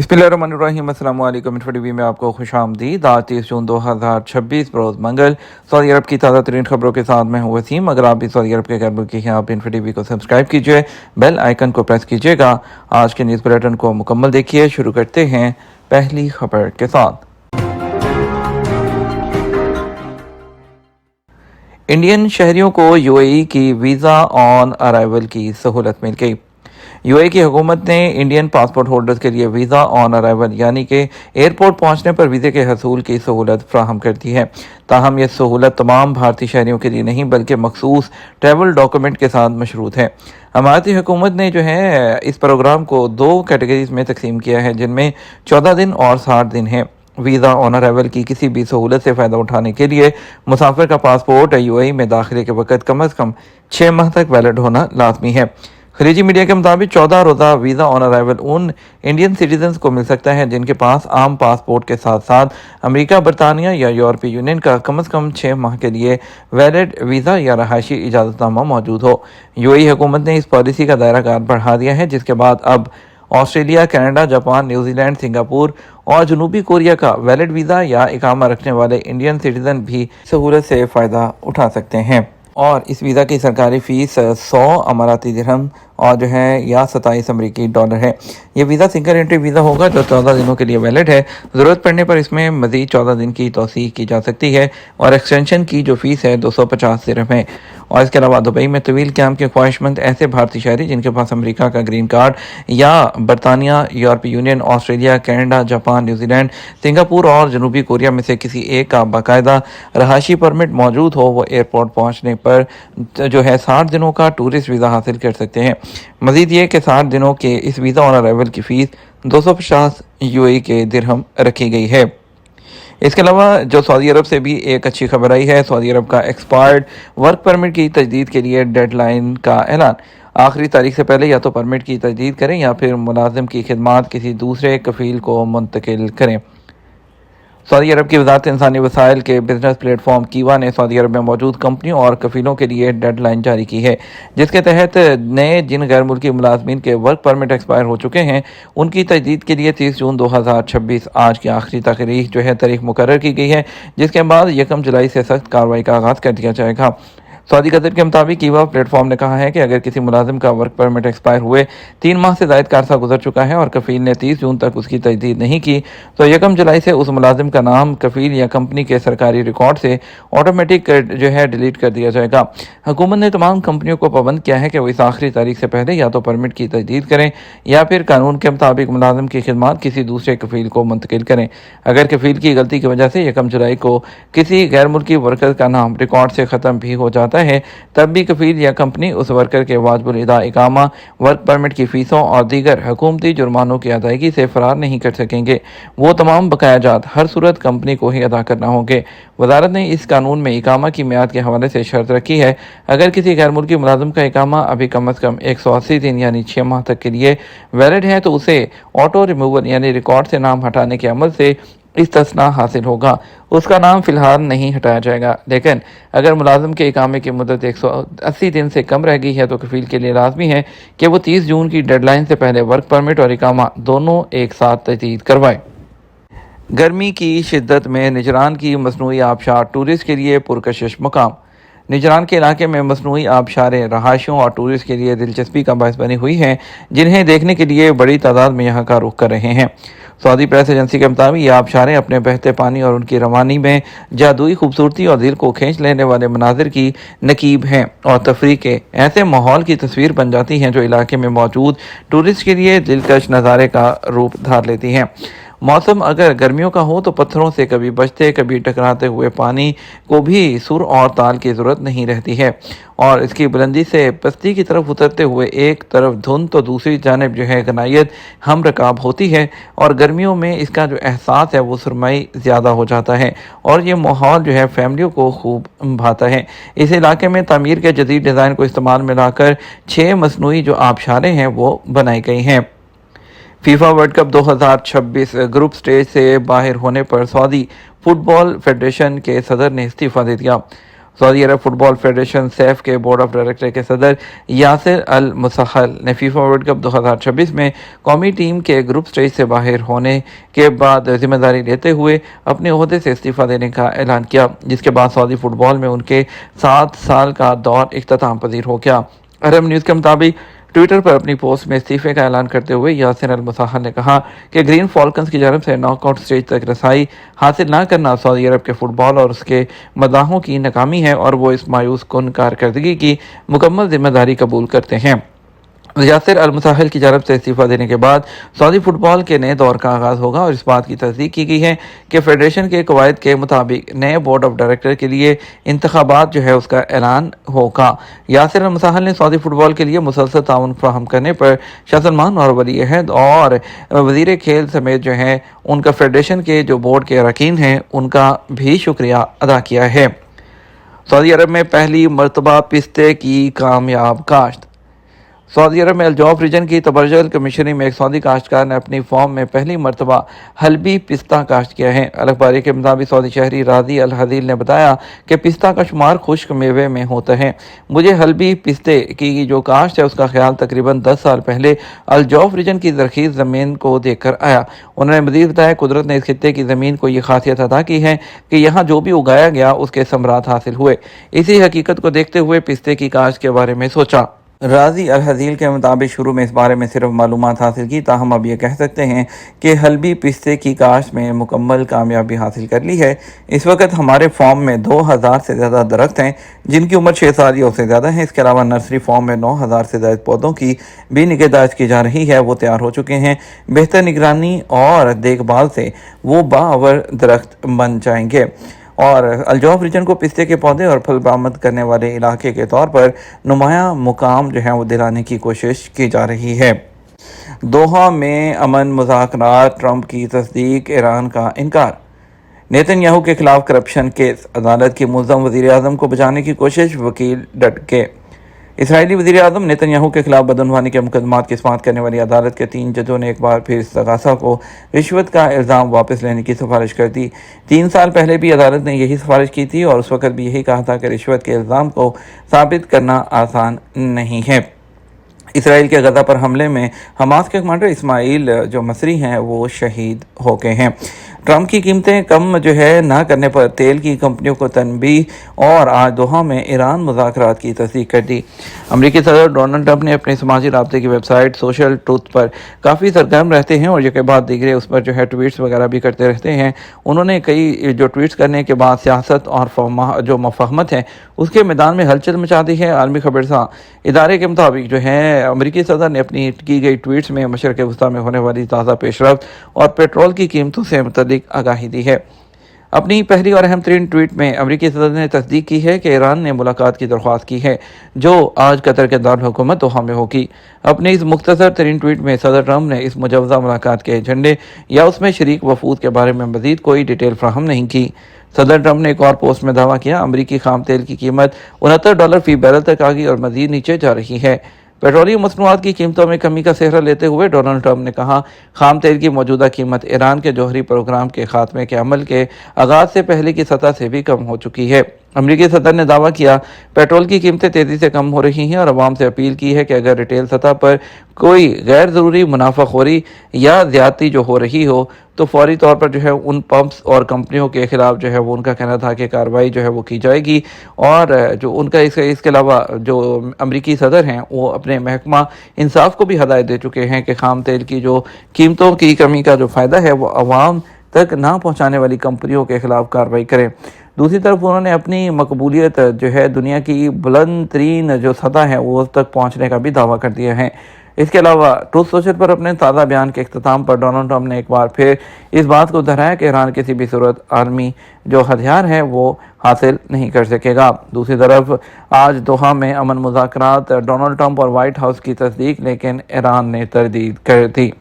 बिस्मिल्लाहिर्रहमानिर्रहीम। अस्सलाम वालेकुम। टीवी में आपको खुशामदीद। आज 30 जून 2026 रोज़ मंगल सऊदी अरब की ताज़ा तरीन खबरों के साथ मैं हूँ वसीम। अगर आप भी सऊदी अरब के घर मुल्की हैं, आप टीवी को सब्सक्राइब कीजिए, बेल आइकन को प्रेस कीजिएगा। आज के न्यूज़ बुलेटिन को मुकम्मल देखिए। शुरू करते हैं पहली खबर के साथ। इंडियन शहरियों को यूएई की वीज़ा ऑन अराइवल की सहूलत मिल गई। यूएई की हुकूमत ने इंडियन पासपोर्ट होल्डर्स के लिए वीज़ा ऑन अराइवल यानी कि एयरपोर्ट पहुंचने पर वीज़े के हसूल की सहूलत फ्राहम कर दी है। ताहम यह सहूलत तमाम भारतीय शहरियों के लिए नहीं बल्कि मखसूस ट्रैवल डॉक्यूमेंट के साथ मशरूत है। हमारी हुकूमत ने जो है इस प्रोग्राम को 2 कैटेगरीज में तकसीम किया है, जिनमें 14 दिन और 60 दिन है। वीज़ा ऑन अराइवल की किसी भी सहूलत से फ़ायदा उठाने के लिए मुसाफिर का पासपोर्ट यूएई में दाखिले के वक़्त कम अज़ कम 6 माह तक वैलिड होना लाजमी है। खलीजी मीडिया के मुताबिक 14 रोज़ा वीज़ा ऑन अराइवल उन इंडियन सिटीजन्स को मिल सकता है जिनके पास आम पासपोर्ट के साथ साथ अमेरिका, बरतानिया या यूरोपीय यूनियन का कम से कम 6 माह के लिए वैलिड वीज़ा या रहायशी इजाज़तनामा मौजूद हो। यूएई हुकूमत ने इस पॉलिसी का दायरा कार बढ़ा दिया है, जिसके बाद अब Australia, Canada, Japan, New Zealand, Singapore और जनूबी कोरिया का वैलिड वीज़ा या इकामा रखने वाले इंडियन सिटीजन भी सहूलत से फ़ायदा उठा सकते हैं। और इस वीज़ा की सरकारी फ़ीस 100 अमाराती दिरहम और जो है या 27 अमरीकी डॉलर है। ये वीज़ा सिंगल एंट्री वीज़ा होगा जो 14 दिनों के लिए वैलिड है। ज़रूरत पड़ने पर इसमें मज़ीद 14 दिन की तौसीह की जा सकती है और एक्सटेंशन की जो फ़ीस है 250 दिरहम है। और इसके अलावा दुबई में तवील क़याम के ख्वाहिशमंद ऐसे भारतीय शहरी जिनके पास अमेरिका का ग्रीन कार्ड या बरतानिया, यूरोपीय union, Australia, Canada, Japan, New Zealand, Singapore और जनूबी कोरिया में से किसी एक का बाकायदा रहायशी परमिट मौजूद हो, वो एयरपोर्ट पहुंचने पर जो है 60 दिनों का टूरिस्ट वीज़ा हासिल कर सकते हैं। मज़ीद ये कि 60 दिनों के इस वीज़ा ऑन अराइवल की फ़ीस 250 यूएई के दिरहम रखी गई है। इसके अलावा जो सऊदी अरब से भी एक अच्छी खबर आई है। सऊदी अरब का एक्सपायर्ड वर्क परमिट की तजदीद के लिए डेडलाइन का ऐलान। आखिरी तारीख से पहले या तो परमिट की तजदीद करें या फिर मुलाजिम की खिदमात किसी दूसरे कफ़ील को मुंतकिल करें। सऊदी अरब की वज़ारत इंसानी वसाइल के बिजनेस प्लेटफॉर्म कीवा ने सऊदी अरब में मौजूद कंपनियों और कफ़ीलों के लिए डेडलाइन जारी की है, जिसके तहत नए जिन गैर मुल्की मुलाजमीन के वर्क परमिट एक्सपायर हो चुके हैं उनकी तजदीद के लिए 30 जून 2026 आज की आखिरी तारीख मुकर्रर की गई है, जिसके बाद 1 जुलाई से सख्त कार्रवाई का आगाज़ कर दिया जाएगा। सऊदी गज़ट के मुताबिक कीवा प्लेटफॉर्म ने कहा है कि अगर किसी मुलाजिम का वर्क परमिट एक्सपायर हुए 3 माह से ज़ायद का अरसा गुजर चुका है और कफ़ील ने 30 जून तक उसकी तजदीद नहीं की तो 1 जुलाई से उस मुलाजिम का नाम कफ़ील या कंपनी के सरकारी रिकॉर्ड से ऑटोमेटिक जो है डिलीट कर दिया जाएगा। हुकूमत ने तमाम कंपनियों को पाबंद किया है कि वो इस आखिरी तारीख से पहले या तो परमिट की तजदीद करें या फिर कानून के मुताबिक मुलाजिम की खिदमात किसी दूसरे कफ़ील को मुंतकिल करें। अगर कफ़ील की गलती की वजह से 1 जुलाई को किसी गैर मुल्की वर्कर का नाम रिकॉर्ड से ख़त्म भी हो जाता है, तब भी कफ़ील या कंपनी उस वर्कर के वाजिबुल अदा इकामा, वर्क परमिट की फ़ीसों और दीगर हुकूमती जुर्मानों की अदायगी से फ़रार नहीं कर सकेंगे। वो तमाम बकायाजात हर सूरत कंपनी को ही अदा करना होंगे। वज़ारत ने इस कानून में इकामा की मियाद के हवाले से शर्त रखी है, अगर किसी गैर मुल्की मुलाजिम का इकामा अभी कम अज़ कम 180 दिन यानी 6 माह तक के लिए वैलिड है तो उसे ऑटो रिमूवल यानी रिकॉर्ड से नाम हटाने के अमल से इस्तिस्ना हासिल होगा। उसका नाम फ़िलहाल नहीं हटाया जाएगा, लेकिन अगर मुलाजिम के इकामे की मुद्दत 180 दिन से कम रह गई है तो कफ़ील के लिए लाजमी है कि वो 30 जून की डेडलाइन से पहले वर्क परमिट और इकामा दोनों एक साथ तजदीद करवाए। गर्मी की शिद्दत में निजरान की मसनूई आबशार टूरिस्ट के लिए पुरकशिश मुकाम। निजरान के इलाके में मसनूई आबशारें रहायशियों और टूरिस्ट के लिए दिलचस्पी का बायस बनी हुई हैं, जिन्हें देखने के लिए बड़ी तादाद में यहाँ का रुख कर रहे हैं। सऊदी प्रेस एजेंसी के मुताबिक ये आबशारें अपने बहते पानी और उनकी रवानी में जादुई खूबसूरती और दिल को खींच लेने वाले मनाजिर की नकीब हैं और तफरीह के ऐसे माहौल की तस्वीर बन जाती हैं जो इलाके में मौजूद टूरिस्ट के लिए दिलकश नज़ारे का रूप धार लेती हैं। मौसम अगर गर्मियों का हो तो पत्थरों से कभी बचते कभी टकराते हुए पानी को भी सुर और ताल की ज़रूरत नहीं रहती है और इसकी बुलंदी से पस्ती की तरफ उतरते हुए एक तरफ धुंध तो दूसरी जानिब जो है गनायत हम रकाब होती है और गर्मियों में इसका जो एहसास है वो सुरमई ज़्यादा हो जाता है और ये माहौल जो है फैमिलियों को खूब भाता है। इस इलाके में तामीर के जदीद डिज़ाइन को इस्तेमाल में लाकर 6 मसनूई जो आबशारें हैं वो बनाई गई हैं। FIFA world cup 2026 group stage से बाहर होने पर सऊदी फुटबॉल फेडरेशन के सदर ने इस्तीफ़ा दे दिया। सऊदी अरब फुटबॉल फेडरेशन सैफ के बोर्ड ऑफ डायरेक्टर के सदर यासिर अल मुसहल ने फीफा वर्ल्ड कप 2026 में कौमी टीम के ग्रुप स्टेज से बाहर होने के बाद जिम्मेदारी लेते हुए अपने ओहदे से इस्तीफा देने का ऐलान किया, जिसके बाद सऊदी फुटबॉल में उनके 7 साल का दौर इख्तिताम पजीर हो गया। अरब न्यूज़ के मुताबिक ट्विटर पर अपनी पोस्ट में इस्तीफे का ऐलान करते हुए यासिर अल मुसहल ने कहा कि ग्रीन फॉल्कन्स की जानब से नॉकआउट स्टेज तक रसाई हासिल न करना सऊदी अरब के फुटबॉल और उसके मदाहों की नाकामी है और वो इस मायूस कुन कारकर्दगी की मुकम्मल जिम्मेदारी कबूल करते हैं। यासिर अल मुसहल की जानब से इस्तीफा देने के बाद सऊदी फुटबॉल के नए दौर का आगाज़ होगा और इस बात की तस्दीक की गई है कि फेडरेशन के कवायद के मुताबिक नए बोर्ड ऑफ डायरेक्टर के लिए इंतखाबात जो है उसका ऐलान होगा। यासिर अल मुसहल ने सऊदी फुटबॉल के लिए मुसलसल ताउन फराहम करने पर शाह सलमान और वली अहद और वज़ीर खेल समेत जो है उनका फेडरेशन के जो बोर्ड के अरकान हैं उनका भी शुक्रिया अदा किया है। सऊदी अरब में पहली मरतबा पिस्ते की कामयाब काश्त। सऊदी अरब में अल-जौफ रीजन की तबरजल कमिश्नरी में एक सऊदी काश्तकार ने अपनी फॉर्म में पहली मरतबा हल्बी पिस्ता काश्त किया है। अखबारी के मुताबिक सऊदी शहरी राजी अल हदील ने बताया कि पिस्ता का शुमार खुश्क मेवे में होता है। मुझे हल्बी पिस्ते की जो काश्त है उसका ख्याल तकरीबन 10 साल पहले अल-जौफ रीजन की ज़रख़ीज़ ज़मीन को देखकर आया। उन्होंने मज़ीद बताया कुदरत ने इस खित्ते की ज़मीन को ये खासियत अदा की है कि यहाँ जो भी उगाया गया उसके समरात हासिल हुए। इसी हकीकत को देखते हुए पिस्ते की काश्त के बारे में सोचा। राजी अल हदील के मुताबिक शुरू में इस बारे में सिर्फ मालूमात हासिल की, ताहम अब ये कह सकते हैं कि हल्बी पिस्ते की काश्त में मुकम्मल कामयाबी हासिल कर ली है। इस वक्त हमारे फॉर्म में 2000 से ज़्यादा दरख्त हैं जिनकी उम्र 6 साल या उससे ज़्यादा है। इसके अलावा नर्सरी फॉर्म में 9000 से ज़्यादा पौधों की भी निगहदाश्त की जा रही है, वो तैयार हो चुके हैं। बेहतर निगरानी और देखभाल से वो बावर दरख्त बन जाएंगे और अल-जौफ रीजन को पिस्ते के पौधे और फल बरामद करने वाले इलाके के तौर पर नुमाया मुकाम जो है वो दिलाने की कोशिश की जा रही है। दोहा में अमन मुज़ाकरात, ट्रंप की तस्दीक, ईरान का इनकार। नेतन्याहू के खिलाफ करप्शन केस, अदालत की मुल्ज़म वज़ीर आज़म को बचाने की कोशिश, वकील डट के। इसराइली वज़ीर आज़म नेतन्याहू के खिलाफ बदअनवानी के मुकदमात की समाअत करने वाली अदालत के 3 जजों ने एक बार फिर इस्तग़ासा को रिश्वत का इल्ज़ाम वापस लेने की सिफारिश कर दी। 3 साल पहले भी अदालत ने यही सिफारिश की थी और उस वक्त भी यही कहा था कि रिश्वत के इल्ज़ाम को साबित करना आसान नहीं है। इसराइल के गज़ा पर हमले में हमास के कमांडर इस्माइल जो मसरी हैं वो शहीद हो गए हैं। ट्रंप की कीमतें कम जो है ना करने पर तेल की कंपनियों को तनबीह और आज दोहा में ईरान मुज़ाकरात की तस्दीक कर दी। अमरीकी सदर डोनाल्ड ट्रंप ने अपने समाजी राब्ते की वेबसाइट सोशल ट्रूथ पर काफ़ी सरगर्म रहते हैं और ये बाद दीगरे उस पर जो है ट्वीट्स वगैरह भी करते रहते हैं। उन्होंने कई जो ट्वीट्स करने के बाद सियासत और जो मफाहमत है उसके मैदान में हलचल मचा दी है। आलमी खबरसां इदारे के मुताबिक जो है अमरीकी सदर ने अपनी की गई ट्वीट्स में मशरक़ वस्ता में होने वाली ताज़ा पेशरफ्त और पेट्रोल की कीमतों से मुतल्लिक आगाही दी है। अपनी पहली और अहम तरीन ट्वीट में अमरीकी सदर ने तस्दीक की है कि ईरान ने मुलाकात की दरख्वास्त की है जो आज कतर के दारुल हुकूमत दोहा में होगी। अपने इस मुख्तसर तरीन ट्वीट में सदर ट्रंप ने इस मुजवज़ा मुलाकात के एजेंडे या उसमें शरीक वफूद के बारे में मज़ीद कोई डिटेल फ्राहम नहीं की। सदर ट्रंप ने एक और पोस्ट में दावा किया अमरीकी खाम तेल की कीमत $69 फी बैरल तक आ गई और मज़ीद नीचे जा रही है। पेट्रोलियम मसनूआत की कीमतों में कमी का सेहरा लेते हुए डोनाल्ड ट्रंप ने कहा खाम तेल की मौजूदा कीमत ईरान के जौहरी प्रोग्राम के खात्मे के अमल के आगाज़ से पहले की सतह से भी कम हो चुकी है। अमरीकी सदर ने दावा किया पेट्रोल की कीमतें तेज़ी से कम हो रही हैं और अवाम से अपील की है कि अगर रिटेल सतह पर कोई गैर ज़रूरी मुनाफाखोरी या ज़्यादती जो हो रही हो तो फौरी तौर पर जो है उन पंप्स और कंपनियों के खिलाफ जो है वो उनका कहना था कि कार्रवाई जो है वो की जाएगी। और जो उनका इसके अलावा जो अमरीकी सदर हैं वो अपने महकमा इंसाफ को भी हदायत दे चुके हैं कि खाम तेल की जो कीमतों की कमी का जो फ़ायदा है वो अवाम तक ना पहुँचाने वाली कंपनियों के खिलाफ कार्रवाई करें। दूसरी तरफ उन्होंने अपनी मकबूलियत जो है दुनिया की बुलंद तरीन जो सतह है वो तक पहुँचने का भी दावा कर दिया है। इसके अलावा ट्रूथ सोशल पर अपने ताज़ा बयान के अख्ताम पर डोनाल्ड ट्रंप ने एक बार फिर इस बात को दोहराया कि ईरान किसी भी सूरत आर्मी जो हथियार है वो हासिल नहीं कर सकेगा। दूसरी तरफ आज दोहा में अमन मुज़ाकरात, डोनाल्ड ट्रंप और वाइट हाउस की तस्दीक, लेकिन ईरान ने तरदीद कर दी।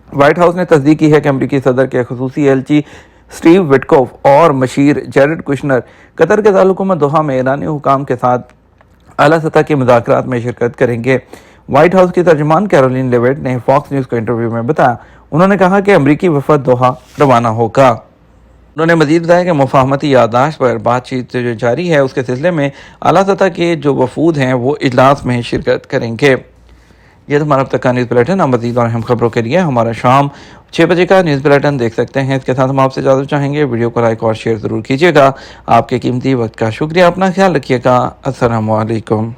वाइट हाउस ने तस्दीक की है कि अमरीकी सदर के खुसूसी एलची स्टीव विटकोफ और मशीर जेरेड कुशनर कतर के दारुल दोहा में ईरानी हुकाम के साथ आला सतह के मुज़ाकरात में शिरकत करेंगे। व्हाइट हाउस की तर्जुमान कैरोलिन लेविट ने फॉक्स न्यूज़ को इंटरव्यू में बताया, उन्होंने कहा कि अमरीकी वफद दोहा रवाना होगा। انہوں نے مزید بتایا کہ مفاہمتی یادداشت پر بات چیت جو جاری ہے اس کے سلسلے میں اعلیٰ سطح کے جو وفود ہیں وہ اجلاس میں شرکت کریں گے۔ یہ تو ہمارا اب تک کا نیوز بلیٹن۔ آپ مزید اور اہم خبروں کے لیے ہمارا شام 6 بجے کا نیوز بلیٹن دیکھ سکتے ہیں۔ اس کے ساتھ ہم آپ سے اجازت چاہیں گے، ویڈیو کو لائک اور شیئر ضرور کیجیے گا۔ آپ کے قیمتی وقت کا شکریہ، اپنا خیال رکھیے گا۔ السلام علیکم۔